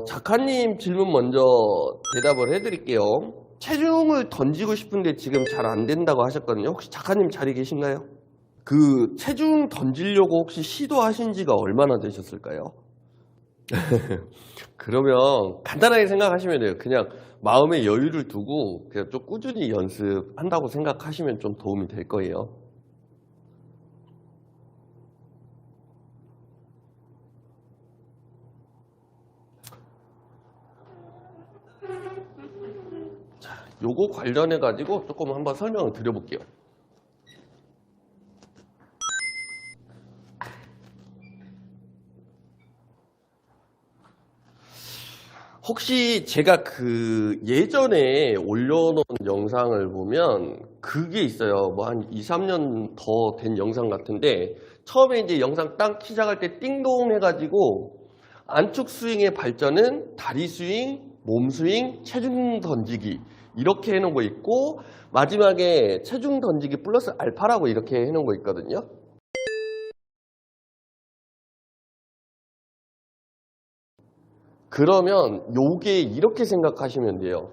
작가님 질문 먼저 대답을 해드릴게요. 체중을 던지고 싶은데 지금 잘 안 된다고 하셨거든요. 혹시 작가님 자리 계신가요? 그 체중 던지려고 혹시 시도하신 지가 얼마나 되셨을까요? 그러면 간단하게 생각하시면 돼요. 그냥 마음의 여유를 두고 그냥 좀 꾸준히 연습한다고 생각하시면 좀 도움이 될 거예요. 요거 관련해 가지고 조금 한번 설명을 드려볼게요. 혹시 제가 그 예전에 올려놓은 영상을 보면 그게 있어요. 뭐 한 2, 3년 더 된 영상 같은데 처음에 이제 영상 딱 시작할 때 띵동 해가지고 안축 스윙의 발전은 다리 스윙, 몸 스윙, 체중 던지기 이렇게 해놓은 거 있고 마지막에 체중 던지기 플러스 알파라고 이렇게 해놓은 거 있거든요. 그러면 요게 이렇게 생각하시면 돼요.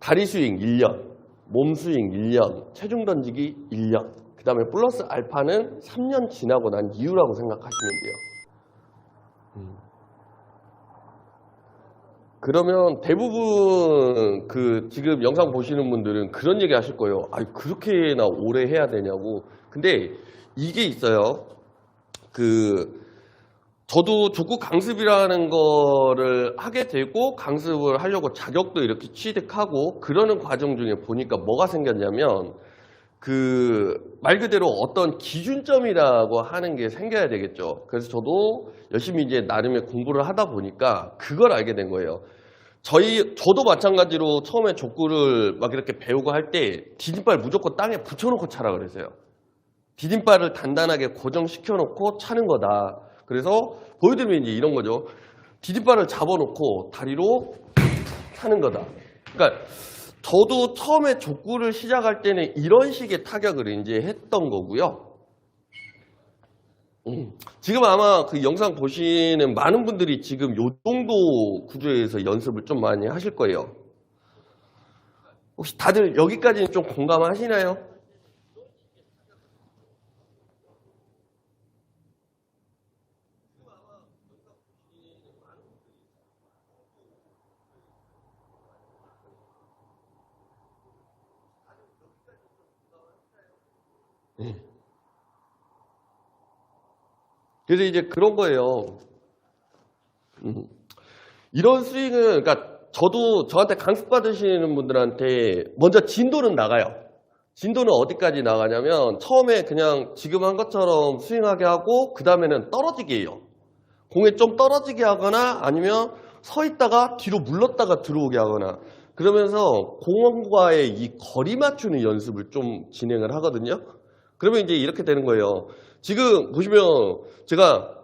다리 스윙 1년, 몸 스윙 1년, 체중 던지기 1년, 그 다음에 플러스 알파는 3년 지나고 난 이후라고 생각하시면 돼요. 그러면 대부분 그 지금 영상 보시는 분들은 그런 얘기 하실 거예요. 아, 그렇게나 오래 해야 되냐고. 근데 이게 있어요. 저도 족구 강습이라는 거를 하게 되고 강습을 하려고 자격도 이렇게 취득하고 그러는 과정 중에 보니까 뭐가 생겼냐면 말 그대로 어떤 기준점이라고 하는 게 생겨야 되겠죠. 그래서 저도 열심히 이제 나름의 공부를 하다 보니까 그걸 알게 된 거예요. 저도 마찬가지로 처음에 족구를 막 이렇게 배우고 할 때 디딤발 무조건 땅에 붙여놓고 차라 그랬어요. 디딤발을 단단하게 고정시켜 놓고 차는 거다. 그래서 보여드리면 이제 이런 거죠. 디딤발을 잡아놓고 다리로 차는 거다. 그러니까 저도 처음에 족구를 시작할 때는 이런 식의 타격을 이제 했던 거고요. 지금 아마 그 영상 보시는 많은 분들이 지금 요 정도 구조에서 연습을 좀 많이 하실 거예요. 혹시 다들 여기까지는 좀 공감하시나요? 그래서 이제 그런 거예요. 이런 스윙은, 그러니까 저도 저한테 강습 받으시는 분들한테 먼저 진도는 나가요. 진도는 어디까지 나가냐면 처음에 그냥 지금 한 것처럼 스윙하게 하고 그 다음에는 떨어지게 해요. 공에 좀 떨어지게 하거나 아니면 서 있다가 뒤로 물렀다가 들어오게 하거나 그러면서 공원과의 이 거리 맞추는 연습을 좀 진행을 하거든요. 그러면 이제 이렇게 되는 거예요. 지금 보시면 제가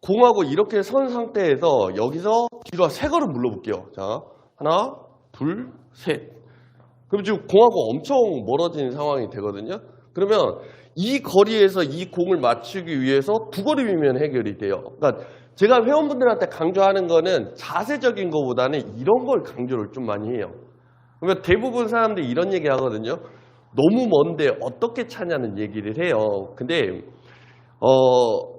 공하고 이렇게 선 상태에서 여기서 뒤로 세 걸음 물러볼게요. 자, 하나, 둘, 셋. 그럼 지금 공하고 엄청 멀어진 상황이 되거든요. 그러면 이 거리에서 이 공을 맞추기 위해서 두 걸음이면 해결이 돼요. 그러니까 제가 회원분들한테 강조하는 거는 자세적인 것보다는 이런 걸 강조를 좀 많이 해요. 그러면 대부분 사람들이 이런 얘기 하거든요. 너무 먼데 어떻게 차냐는 얘기를 해요. 근데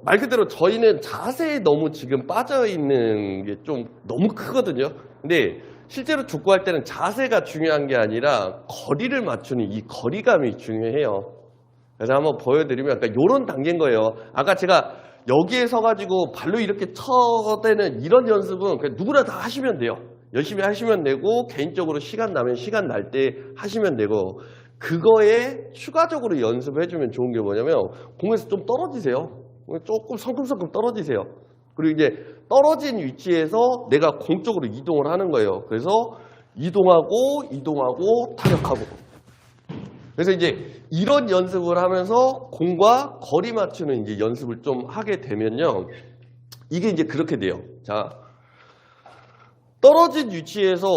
말 그대로 저희는 자세에 너무 지금 빠져있는 게 좀 너무 크거든요. 근데 실제로 족구할 때는 자세가 중요한 게 아니라 거리를 맞추는 이 거리감이 중요해요. 그래서 한번 보여드리면 약간 이런 단계인 거예요. 아까 제가 여기에 서가지고 발로 이렇게 쳐대는 이런 연습은 그냥 누구나 다 하시면 돼요. 열심히 하시면 되고 개인적으로 시간 나면 시간 날 때 하시면 되고 그거에 추가적으로 연습해주면 좋은 게 뭐냐면 공에서 좀 떨어지세요. 조금 성큼성큼 떨어지세요. 그리고 이제 떨어진 위치에서 내가 공 쪽으로 이동을 하는 거예요. 그래서 이동하고 타격하고. 그래서 이제 이런 연습을 하면서 공과 거리 맞추는 이제 연습을 좀 하게 되면요. 이게 이제 그렇게 돼요. 자, 떨어진 위치에서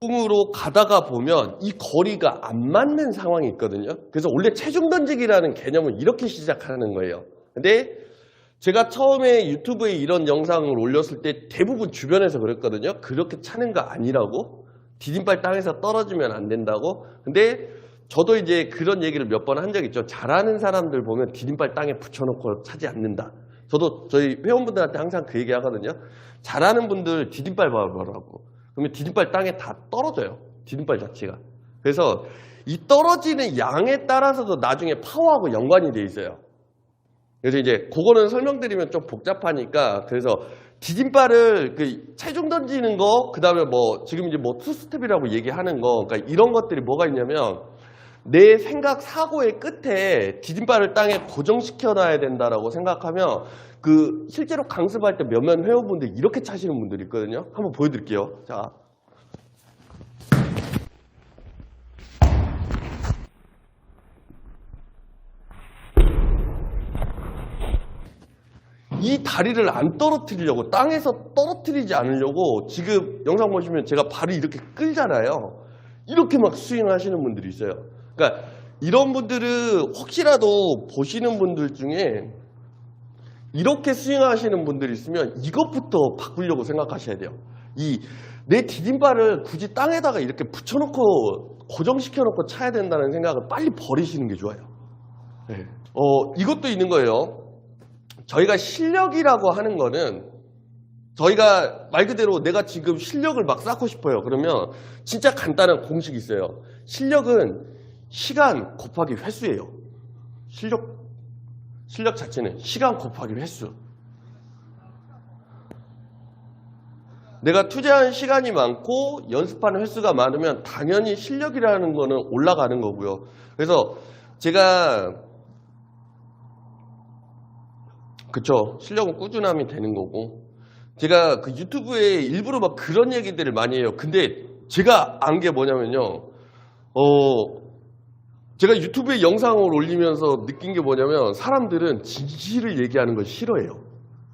공으로 가다가 보면 이 거리가 안 맞는 상황이 있거든요. 그래서 원래 체중 던지기라는 개념은 이렇게 시작하는 거예요. 근데 제가 처음에 유튜브에 이런 영상을 올렸을 때 대부분 주변에서 그랬거든요. 그렇게 차는 거 아니라고. 디딤발 땅에서 떨어지면 안 된다고. 근데 저도 이제 그런 얘기를 몇 번 한 적 있죠. 잘하는 사람들 보면 디딤발 땅에 붙여놓고 차지 않는다. 저도 저희 회원분들한테 항상 그 얘기 하거든요. 잘하는 분들 디딤발 봐보라고. 그러면 디딤발 땅에 다 떨어져요. 디딤발 자체가. 그래서 이 떨어지는 양에 따라서도 나중에 파워하고 연관이 돼 있어요. 그래서 이제 그거는 설명드리면 좀 복잡하니까, 그래서 디딤발을 그 체중 던지는 거, 그 다음에 뭐 지금 이제 뭐 투스텝이라고 얘기하는 거, 그러니까 이런 것들이 뭐가 있냐면 내 생각 사고의 끝에 디딤발을 땅에 고정시켜 놔야 된다라고 생각하면, 그 실제로 강습할 때 몇몇 회원분들 이렇게 차시는 분들이 있거든요. 한번 보여드릴게요. 자, 이 다리를 안 떨어뜨리려고, 땅에서 떨어뜨리지 않으려고 지금 영상 보시면 제가 발을 이렇게 끌잖아요. 이렇게 막 스윙하시는 분들이 있어요. 그러니까 이런 분들은 혹시라도 보시는 분들 중에 이렇게 스윙하시는 분들이 있으면 이것부터 바꾸려고 생각하셔야 돼요. 내 디딤발을 굳이 땅에다가 이렇게 붙여놓고 고정시켜놓고 차야 된다는 생각을 빨리 버리시는 게 좋아요. 네. 이것도 있는 거예요. 저희가 실력이라고 하는 거는, 저희가 말 그대로 내가 지금 실력을 막 쌓고 싶어요. 그러면 진짜 간단한 공식이 있어요. 실력은 시간 곱하기 횟수예요. 실력 자체는 시간 곱하기 횟수. 내가 투자한 시간이 많고 연습하는 횟수가 많으면 당연히 실력이라는 거는 올라가는 거고요. 그래서 제가 그쵸, 실력은 꾸준함이 되는 거고, 제가 그 유튜브에 일부러 막 그런 얘기들을 많이 해요. 근데 제가 안 게 뭐냐면요, 제가 유튜브에 영상을 올리면서 느낀 게 뭐냐면, 사람들은 진실을 얘기하는 걸 싫어해요.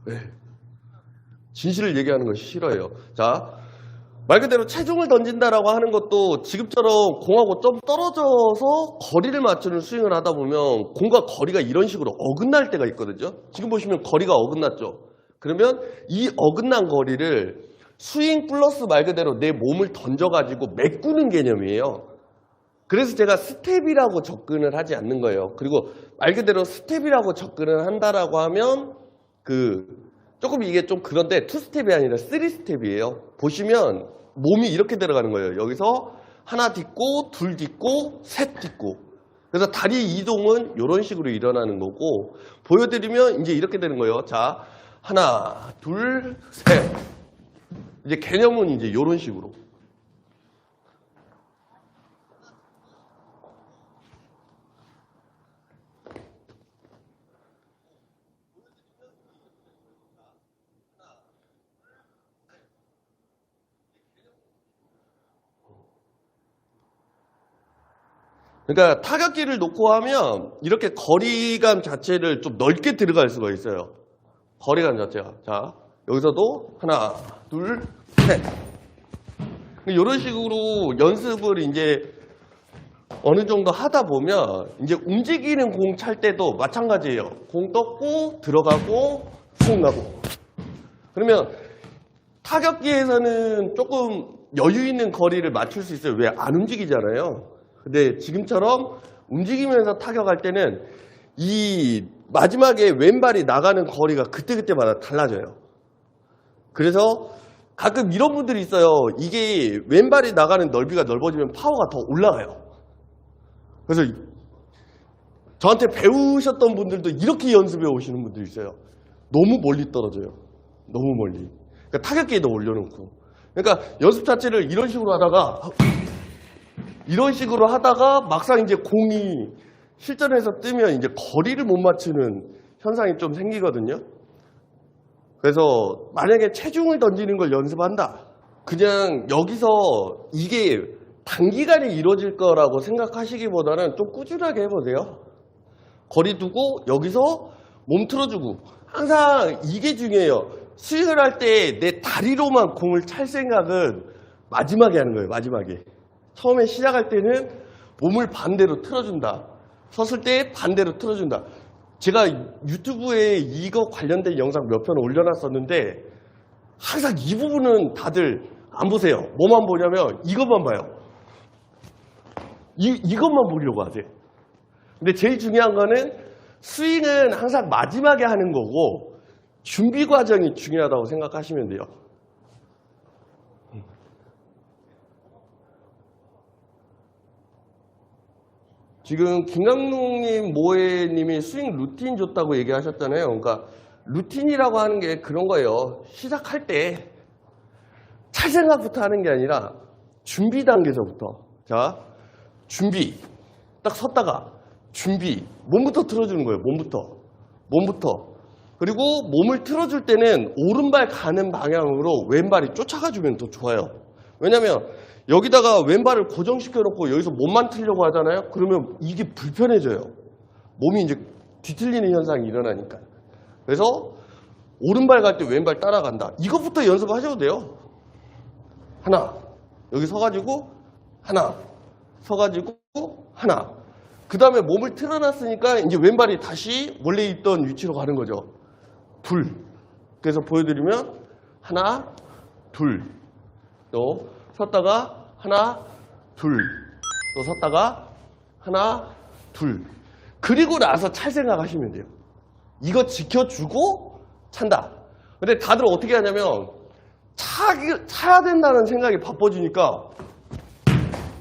네. 진실을 얘기하는 걸 싫어해요. 자, 말 그대로 체중을 던진다라고 하는 것도 지금처럼 공하고 좀 떨어져서 거리를 맞추는 스윙을 하다 보면 공과 거리가 이런 식으로 어긋날 때가 있거든요. 지금 보시면 거리가 어긋났죠. 그러면 이 어긋난 거리를 스윙 플러스 말 그대로 내 몸을 던져가지고 메꾸는 개념이에요. 그래서 제가 스텝이라고 접근을 하지 않는 거예요. 그리고 말 그대로 스텝이라고 접근을 한다라고 하면 조금 이게 좀 그런데 투스텝이 아니라 쓰리스텝이에요. 보시면 몸이 이렇게 들어가는 거예요. 여기서 하나 딛고, 둘 딛고, 셋 딛고. 그래서 다리 이동은 이런 식으로 일어나는 거고, 보여드리면 이제 이렇게 되는 거예요. 자, 하나, 둘, 셋. 이제 개념은 이제 이런 식으로. 그러니까 타격기를 놓고 하면 이렇게 거리감 자체를 좀 넓게 들어갈 수가 있어요. 거리감 자체가. 자, 여기서도 하나, 둘, 셋. 이런 식으로 연습을 이제 어느 정도 하다 보면 이제 움직이는 공 찰 때도 마찬가지예요. 공 떴고 들어가고 속 나고. 그러면 타격기에서는 조금 여유 있는 거리를 맞출 수 있어요. 왜? 안 움직이잖아요. 근데 지금처럼 움직이면서 타격할 때는 이 마지막에 왼발이 나가는 거리가 그때그때마다 달라져요. 그래서 가끔 이런 분들이 있어요. 이게 왼발이 나가는 넓이가 넓어지면 파워가 더 올라가요. 그래서 저한테 배우셨던 분들도 이렇게 연습해 오시는 분들이 있어요. 너무 멀리 떨어져요. 너무 멀리. 그러니까 타격기에도 올려놓고. 그러니까 연습 자체를 이런 식으로 하다가 막상 이제 공이 실전에서 뜨면 이제 거리를 못 맞추는 현상이 좀 생기거든요. 그래서 만약에 체중을 던지는 걸 연습한다. 그냥 여기서 이게 단기간에 이루어질 거라고 생각하시기보다는 좀 꾸준하게 해보세요. 거리 두고 여기서 몸 틀어주고. 항상 이게 중요해요. 스윙을 할 때 내 다리로만 공을 찰 생각은 마지막에 하는 거예요. 마지막에. 처음에 시작할 때는 몸을 반대로 틀어준다. 섰을 때 반대로 틀어준다. 제가 유튜브에 이거 관련된 영상 몇 편 올려놨었는데 항상 이 부분은 다들 안 보세요. 뭐만 보냐면 이것만 봐요. 이것만 보려고 하세요. 근데 제일 중요한 거는 스윙은 항상 마지막에 하는 거고 준비 과정이 중요하다고 생각하시면 돼요. 지금 김강록님, 모해님이 스윙 루틴 좋다고 얘기하셨잖아요. 그러니까 루틴이라고 하는 게 그런 거예요. 시작할 때 찰 생각부터 하는 게 아니라 준비 단계에서부터. 자, 준비. 딱 섰다가 준비. 몸부터 틀어주는 거예요. 몸부터. 그리고 몸을 틀어줄 때는 오른발 가는 방향으로 왼발이 쫓아가주면 더 좋아요. 왜냐면 여기다가 왼발을 고정시켜 놓고 여기서 몸만 틀려고 하잖아요. 그러면 이게 불편해져요. 몸이 이제 뒤틀리는 현상이 일어나니까. 그래서 오른발 갈 때 왼발 따라간다. 이것부터 연습하셔도 돼요. 하나. 여기 서가지고 하나. 서가지고 하나. 그 다음에 몸을 틀어놨으니까 이제 왼발이 다시 원래 있던 위치로 가는 거죠. 둘. 그래서 보여드리면 하나, 둘. 또 섰다가 하나, 둘. 또 섰다가 하나, 둘. 그리고 나서 찰 생각하시면 돼요. 이거 지켜주고 찬다. 근데 다들 어떻게 하냐면 차야 된다는 생각이 바빠지니까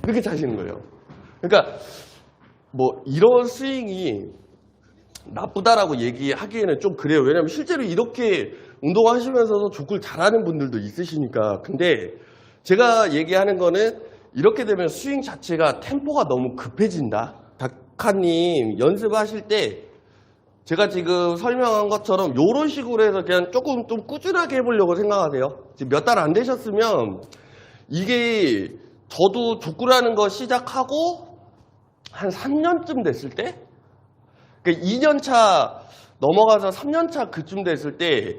이렇게 차시는 거예요. 그러니까 뭐 이런 스윙이 나쁘다라고 얘기하기에는 좀 그래요. 왜냐면 실제로 이렇게 운동하시면서도 족구를 잘하는 분들도 있으시니까. 근데 제가 얘기하는 거는 이렇게 되면 스윙 자체가 템포가 너무 급해진다. 닥카님 연습하실 때 제가 지금 설명한 것처럼 이런 식으로 해서 그냥 조금 좀 꾸준하게 해보려고 생각하세요. 지금 몇 달 안 되셨으면 이게 저도 족구라는 거 시작하고 한 3년쯤 됐을 때, 그러니까 2년차 넘어가서 3년차 그쯤 됐을 때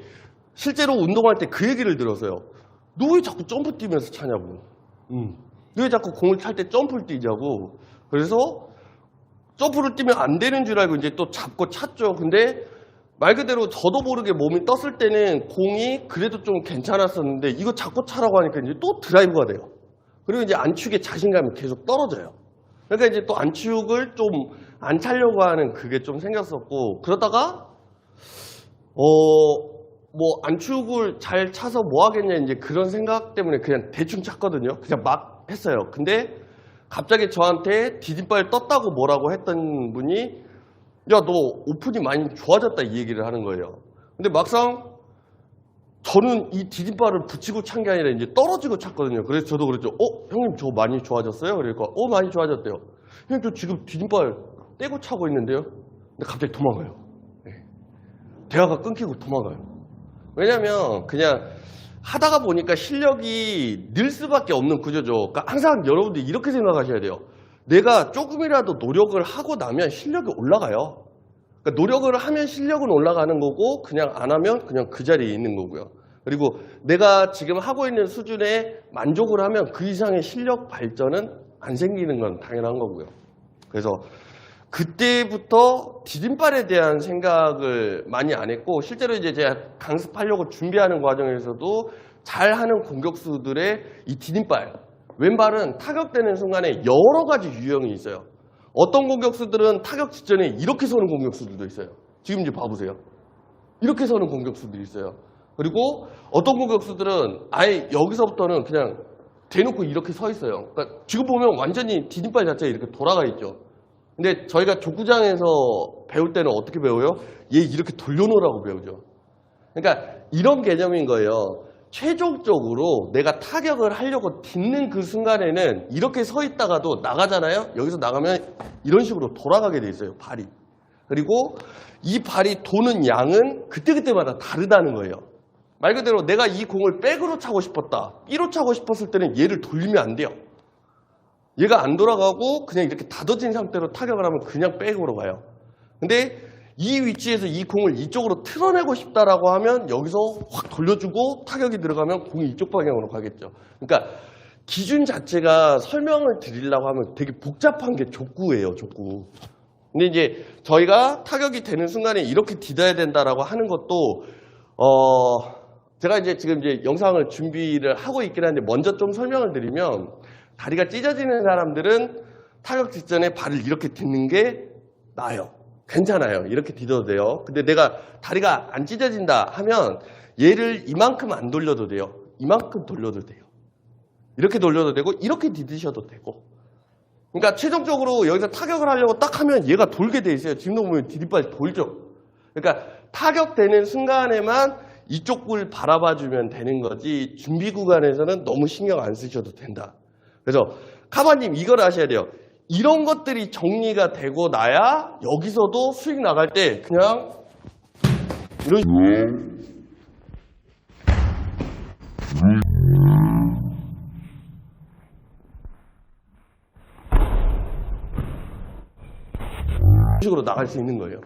실제로 운동할 때 그 얘기를 들었어요. 너 왜 자꾸 점프 뛰면서 차냐고. 너 왜 자꾸 공을 찰 때 점프를 뛰자고. 그래서 점프를 뛰면 안 되는 줄 알고 이제 또 잡고 찼죠. 근데 말 그대로 저도 모르게 몸이 떴을 때는 공이 그래도 좀 괜찮았었는데 이거 잡고 차라고 하니까 이제 또 드라이브가 돼요. 그리고 이제 안축의 자신감이 계속 떨어져요. 그러니까 이제 또 안축을 좀 안 차려고 하는 그게 좀 생겼었고, 그러다가 뭐 안축을 잘 차서 뭐 하겠냐 이제 그런 생각 때문에 그냥 대충 찼거든요. 그냥 막 했어요. 근데 갑자기 저한테 디딤발 떴다고 뭐라고 했던 분이 야, 너 오픈이 많이 좋아졌다 이 얘기를 하는 거예요. 근데 막상 저는 이 디딤발을 붙이고 찬 게 아니라 이제 떨어지고 찼거든요. 그래서 저도 그랬죠. 형님 저 많이 좋아졌어요? 그러니까 많이 좋아졌대요. 형님 저 지금 디딤발 떼고 차고 있는데요. 근데 갑자기 도망가요. 네. 대화가 끊기고 도망가요. 왜냐면 그냥 하다가 보니까 실력이 늘 수밖에 없는 구조죠. 그러니까 항상 여러분들이 이렇게 생각하셔야 돼요. 내가 조금이라도 노력을 하고 나면 실력이 올라가요. 그러니까 노력을 하면 실력은 올라가는 거고 그냥 안 하면 그냥 그 자리에 있는 거고요. 그리고 내가 지금 하고 있는 수준에 만족을 하면 그 이상의 실력 발전은 안 생기는 건 당연한 거고요. 그래서 그때부터 디딤발에 대한 생각을 많이 안 했고, 실제로 이제 제가 강습하려고 준비하는 과정에서도 잘하는 공격수들의 이 디딤발, 왼발은 타격되는 순간에 여러 가지 유형이 있어요. 어떤 공격수들은 타격 직전에 이렇게 서는 공격수들도 있어요. 지금 이제 봐보세요. 이렇게 서는 공격수들이 있어요. 그리고 어떤 공격수들은 아예 여기서부터는 그냥 대놓고 이렇게 서 있어요. 그러니까 지금 보면 완전히 디딤발 자체가 이렇게 돌아가 있죠. 근데 저희가 족구장에서 배울 때는 어떻게 배워요? 얘 이렇게 돌려놓으라고 배우죠. 그러니까 이런 개념인 거예요. 최종적으로 내가 타격을 하려고 딛는 그 순간에는 이렇게 서 있다가도 나가잖아요. 여기서 나가면 이런 식으로 돌아가게 돼 있어요. 발이. 그리고 이 발이 도는 양은 그때그때마다 다르다는 거예요. 말 그대로 내가 이 공을 백으로 차고 싶었다, B로 차고 싶었을 때는 얘를 돌리면 안 돼요. 얘가 안 돌아가고 그냥 이렇게 닫아진 상태로 타격을 하면 그냥 백으로 가요. 근데 이 위치에서 이 공을 이쪽으로 틀어내고 싶다라고 하면 여기서 확 돌려주고 타격이 들어가면 공이 이쪽 방향으로 가겠죠. 그러니까 기준 자체가 설명을 드리려고 하면 되게 복잡한 게 족구예요, 족구. 근데 이제 저희가 타격이 되는 순간에 이렇게 디뎌야 된다라고 하는 것도 제가 이제 지금 이제 영상을 준비를 하고 있긴 한데 먼저 좀 설명을 드리면 다리가 찢어지는 사람들은 타격 직전에 발을 이렇게 딛는 게 나아요. 괜찮아요. 이렇게 디뎌도 돼요. 근데 내가 다리가 안 찢어진다 하면 얘를 이만큼 안 돌려도 돼요. 이만큼 돌려도 돼요. 이렇게 돌려도 되고 이렇게 디디셔도 되고. 그러니까 최종적으로 여기서 타격을 하려고 딱 하면 얘가 돌게 돼 있어요. 지금도 보면 디디발이 돌죠. 그러니까 타격되는 순간에만 이쪽 볼 바라봐주면 되는 거지 준비 구간에서는 너무 신경 안 쓰셔도 된다. 그래서 카바님 이걸 아셔야 돼요. 이런 것들이 정리가 되고 나야 여기서도 스윙 나갈 때 그냥 이런 식으로 나갈 수 있는 거예요.